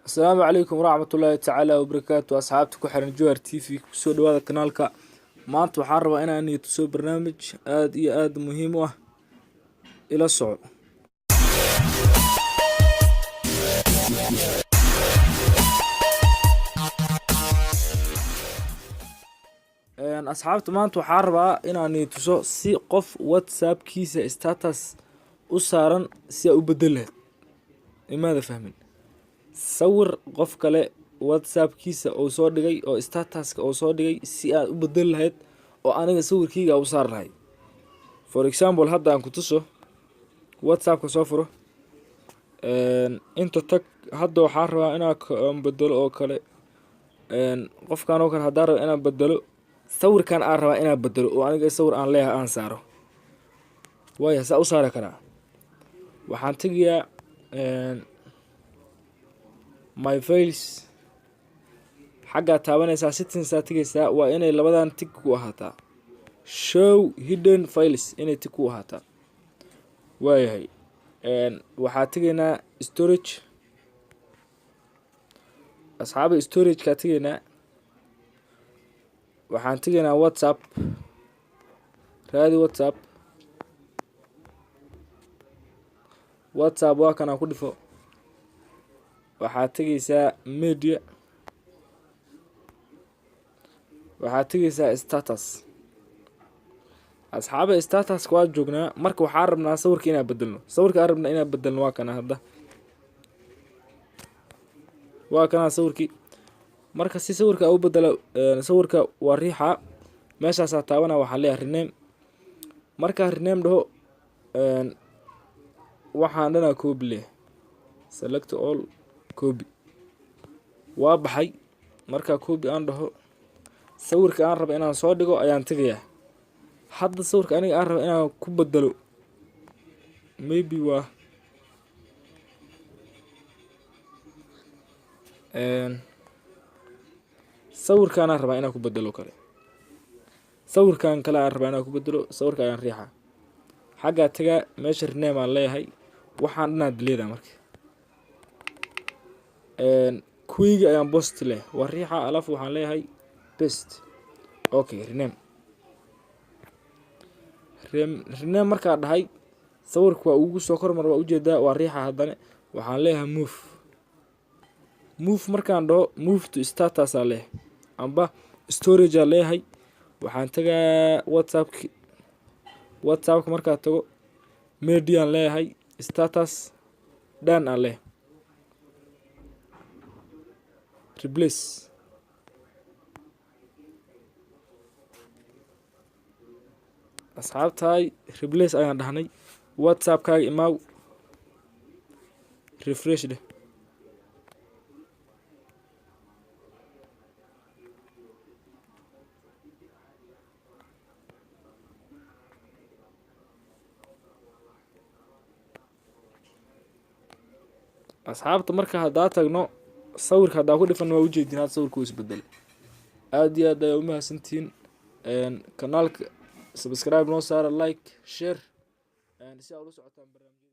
السلام عليكم ورحمة الله تعالى وبركاته. أصحابتي كحرن جوهر تي في kusoo dhawaada kanaalka. maanta waxaan rabaa inaan tuso barnaamij aad iyo aad muhiim u ah. ila soco. asxaabta maanta waxaan rabaa inaan tuso si qof WhatsApp kiisa status u saaran si ay u bedelaad. imaada fahmin sawir qof kale WhatsApp kiisa oo soo dhigay oo status-ka oo soo dhigay si aad u bedel lahayd oo aniga sawirkayga u saar lahayd. For example hadda aan ku tuso WhatsApp-ka soo furo inta tag hadda waxaan rabaa inaan bedelo oo kale qofkan oo kale hadda rabo inaan bedelo sawirkan aan rabaa inaan bedelo oo aniga sawir aan leeyahay aan saaro way sa u saari karaa. waxaan tagiyaa my files xagga taabanaysa settings tigaysa waa inay labadan tig ku ahaataa show hidden files inay tig ku ahaataa waayahay. waxaa tagaynaa storage asxaaba storage ka tagaynaa waxaan tagaynaa WhatsApp raadi WhatsApp waa kana ku dhifo waxaa tagaysaa media waxaa tagaysaa status. asxaaba status waa joognaa marka waxaan rabnaa sawirka inaan bedelno sawirka aan rabnaa inaan bedelno waa kana hadda waa kana sawirkii marka si sawirka uu bedelo sawirka waa riixa meeshaas taabana waxaa leeyahay rename marka rename dhaho waxaan dhana copy leh select all copy waa baxay marka copy aan dhaho sawirka aan rabo inaan soo dhigo ayaan tagayaa. hadda sawirka aniga aan rabo inaan ku bedelo maybe waa sawirkan aan rabaa inaan ku bedelo kale sawirkan kale aan rabaa inaan ku bedelo sawirka ayaan riixa xagga taga meesha rename aan leeyahay waxaan dhanaa delete marka kuwiga ayaan post leh waa riixa alaf waxaan leeyahay paste okay rename markaa dhahay sawirka waa ugu soo kormar waa ujeedaa waa riixa haddana waxaan leeyahay move markaan dhaho move to status aan leeyahay amba storage aan leeyahay waxaan tagaa WhatsApp markaa tago media aan leeyahay status done aan leeyahay replace asxaabtaay replace ayaan dhahnay WhatsApp kaaga imaaw refresh dheh asxaabta marka hadda tagno sawirka hadda ku dhifan waa u jeedinaa sawirku isbedel aad iyo aad ay u mahadsantiin kanaalka subscribe noo saara like share si aad u socotaan barnaamijyada